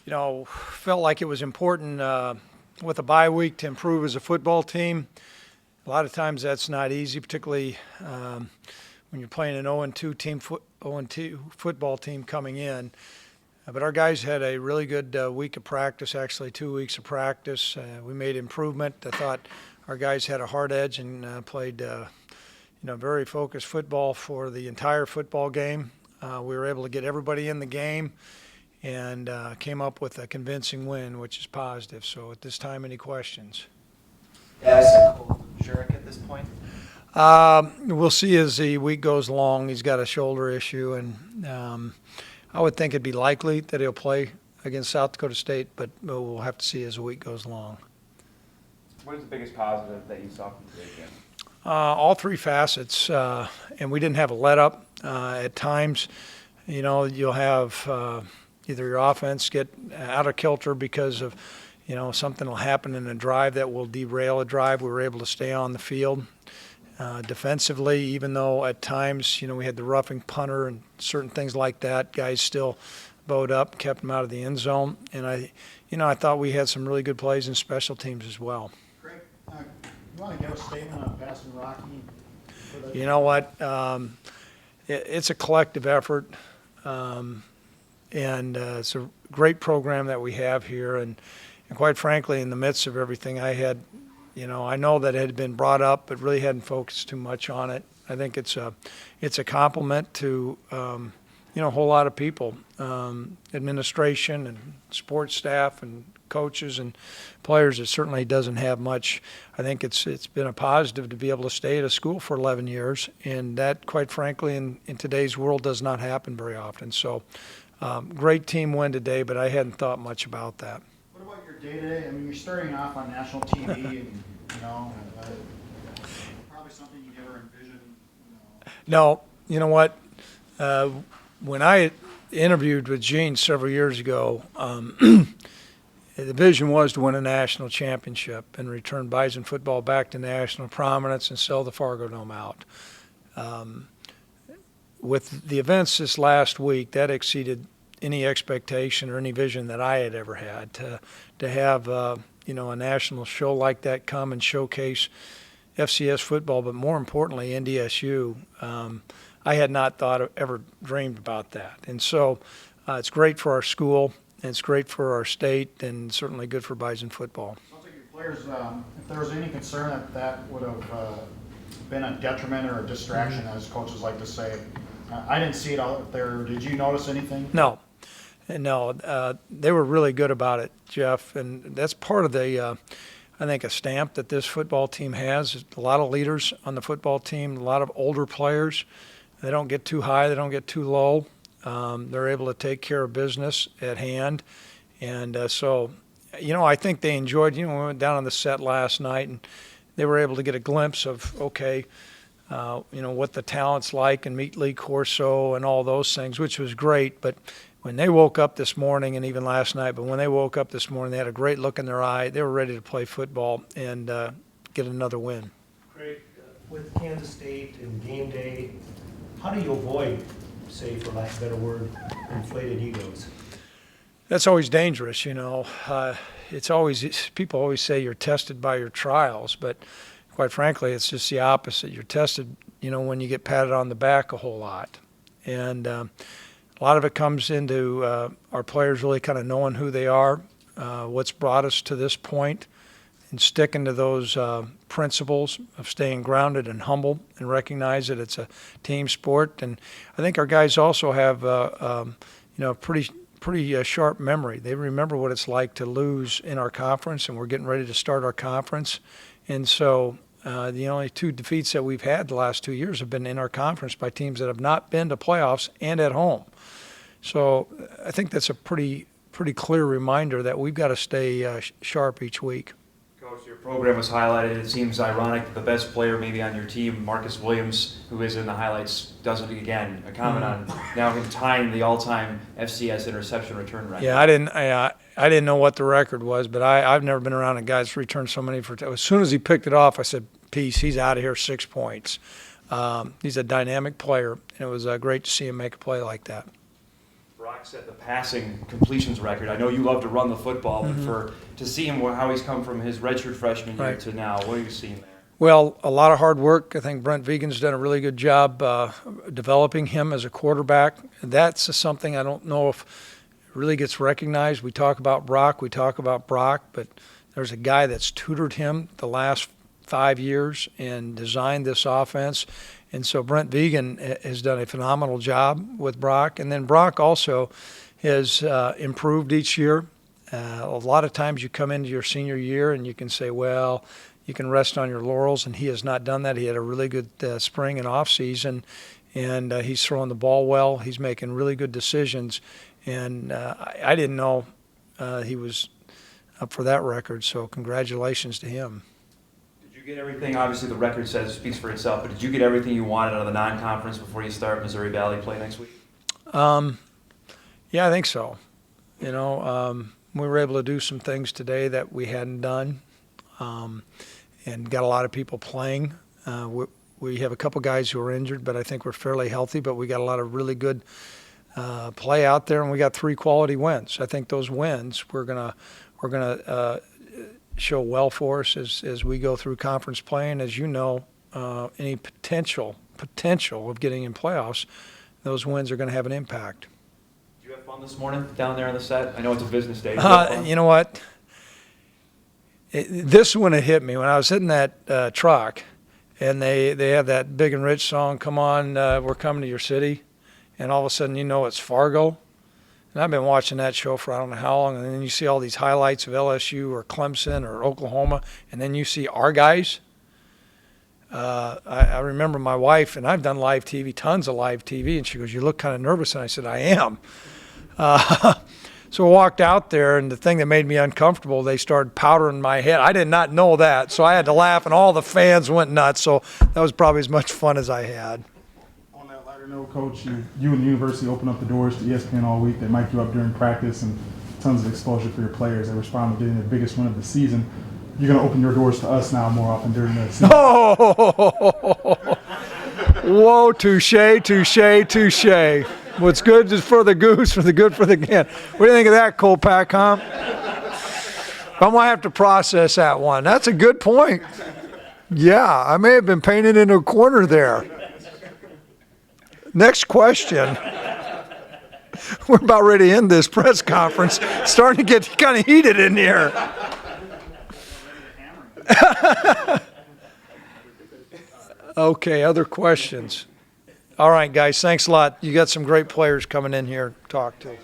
felt like it was important with a bye week to improve as a football team. A lot of times that's not easy, particularly when you're playing an 0-2 football team coming in. But our guys had a really good week of practice, actually 2 weeks of practice. We made improvement. I thought our guys had a hard edge and played very focused football for the entire football game. We were able to get everybody in the game and came up with a convincing win, which is positive. So at this time, any questions? Zurich at this point? We'll see as the week goes along. He's got a shoulder issue, and I would think it'd be likely that he'll play against South Dakota State, but we'll have to see as the week goes along. What is the biggest positive that you saw from today's game? All three facets, and we didn't have a let-up. At times, you'll have either your offense get out of kilter because of, something will happen in a drive that will derail a drive. We were able to stay on the field. Defensively, even though at times, we had the roughing punter and certain things like that, guys still bowed up, kept them out of the end zone. And I thought we had some really good plays in special teams as well. Craig, you want to give a statement on passing Rocky? You know what? It's a collective effort, and it's a great program that we have here. And quite frankly, in the midst of everything, I know that it had been brought up, but really hadn't focused too much on it. I think it's a compliment to a whole lot of people, administration and sports staff and coaches and players. It certainly doesn't have much. I think it's been a positive to be able to stay at a school for 11 years, and that, quite frankly, in today's world does not happen very often. So great team win today, but I hadn't thought much about that. What about your day-to-day? I mean, you're starting off on national TV, and, probably something you never envisioned. No, you know what? When I interviewed with Gene several years ago, the vision was to win a national championship and return Bison football back to national prominence and sell the Fargo Dome out. With the events this last week, that exceeded any expectation or any vision that I had ever had. To have a national show like that come and showcase FCS football, but more importantly NDSU. I had not ever dreamed about that, and so it's great for our school, and it's great for our state, and certainly good for Bison football. Sounds like your players, if there was any concern that would have been a detriment or a distraction, as coaches like to say. I didn't see it out there. Did you notice anything? No, they were really good about it, Jeff, and that's part of the, I think, a stamp that this football team has. A lot of leaders on the football team, a lot of older players. They don't get too high, they don't get too low. They're able to take care of business at hand, and so, I think they enjoyed. We went down on the set last night, and they were able to get a glimpse of what the talent's like, and meet Lee Corso and all those things, which was great. But when they woke up this morning, and even last night, but when they woke up this morning, they had a great look in their eye. They were ready to play football and get another win. Craig, with Kansas State and Gameday, how do you avoid, say, for lack of a better word, inflated egos? That's always dangerous, It's always, people always say you're tested by your trials, but quite frankly, it's just the opposite. You're tested, when you get patted on the back a whole lot. And a lot of it comes into our players really kind of knowing who they are, what's brought us to this point, and sticking to those principles of staying grounded and humble and recognize that it's a team sport. And I think our guys also have pretty sharp memory. They remember what it's like to lose in our conference, and we're getting ready to start our conference. And so the only two defeats that we've had the last 2 years have been in our conference by teams that have not been to playoffs and at home. So I think that's a pretty clear reminder that we've got to stay sharp each week. Coach, your program was highlighted. It seems ironic that the best player maybe on your team, Marcus Williams, who is in the highlights, does it again. A comment on now him tying the all-time FCS interception return record. Yeah, I didn't know what the record was, but I've never been around a guy that's returned so many for. As soon as he picked it off, I said, "Peace, he's out of here, 6 points." He's a dynamic player, and it was great to see him make a play like that. Brock Brock set the passing completions record. I know you love to run the football, but to see him how he's come from his redshirt freshman year Right. to now, what are you seeing there? Well, a lot of hard work. I think Brent Vegan's done a really good job developing him as a quarterback. That's something I don't know if really gets recognized. We talk about Brock, but there's a guy that's tutored him the last 5 years and designed this offense. And so Brent Vegan has done a phenomenal job with Brock. And then Brock also has improved each year. A lot of times you come into your senior year and you can say, well, you can rest on your laurels, and he has not done that. He had a really good spring and off season, and he's throwing the ball well. He's making really good decisions, and I didn't know he was up for that record, so congratulations to him. Did you get everything? Obviously, the record speaks for itself, but did you get everything you wanted out of the non-conference before you start Missouri Valley play next week? Yeah, I think so. We were able to do some things today that we hadn't done. And got a lot of people playing. We have a couple guys who are injured, but I think we're fairly healthy. But we got a lot of really good play out there, and we got 3 quality wins. I think those wins we're gonna show well for us as we go through conference play. And as you know, any potential of getting in playoffs, those wins are going to have an impact. Did you have fun this morning down there on the set? I know it's a business day. Did you have fun? You know what? This one hit me when I was hitting that truck, and they have that Big and Rich song, "Come On, We're Coming to Your City," and all of a sudden it's Fargo. And I've been watching that show for I don't know how long, and then you see all these highlights of LSU or Clemson or Oklahoma, and then you see our guys. I remember my wife, and I've done live TV, tons of live TV, and she goes, "You look kind of nervous," and I said, "I am." So I walked out there, and the thing that made me uncomfortable, they started powdering my head. I did not know that, so I had to laugh, and all the fans went nuts. So that was probably as much fun as I had. On that lighter note, Coach, you and the university opened up the doors to ESPN all week. They mic'd you up during practice and tons of exposure for your players. They responded to getting their biggest win of the season. You're going to open your doors to us now more often during the season. Oh! Whoa, touche, touche, touche. What's good is for the goose, for the good for the gander. What do you think of that, Kolpak, huh? I'm going to have to process that one. That's a good point. Yeah, I may have been painted into a corner there. Next question. We're about ready to end this press conference. It's starting to get kind of heated in here. Okay, other questions? All right, guys, thanks a lot. You got some great players coming in here to talk to.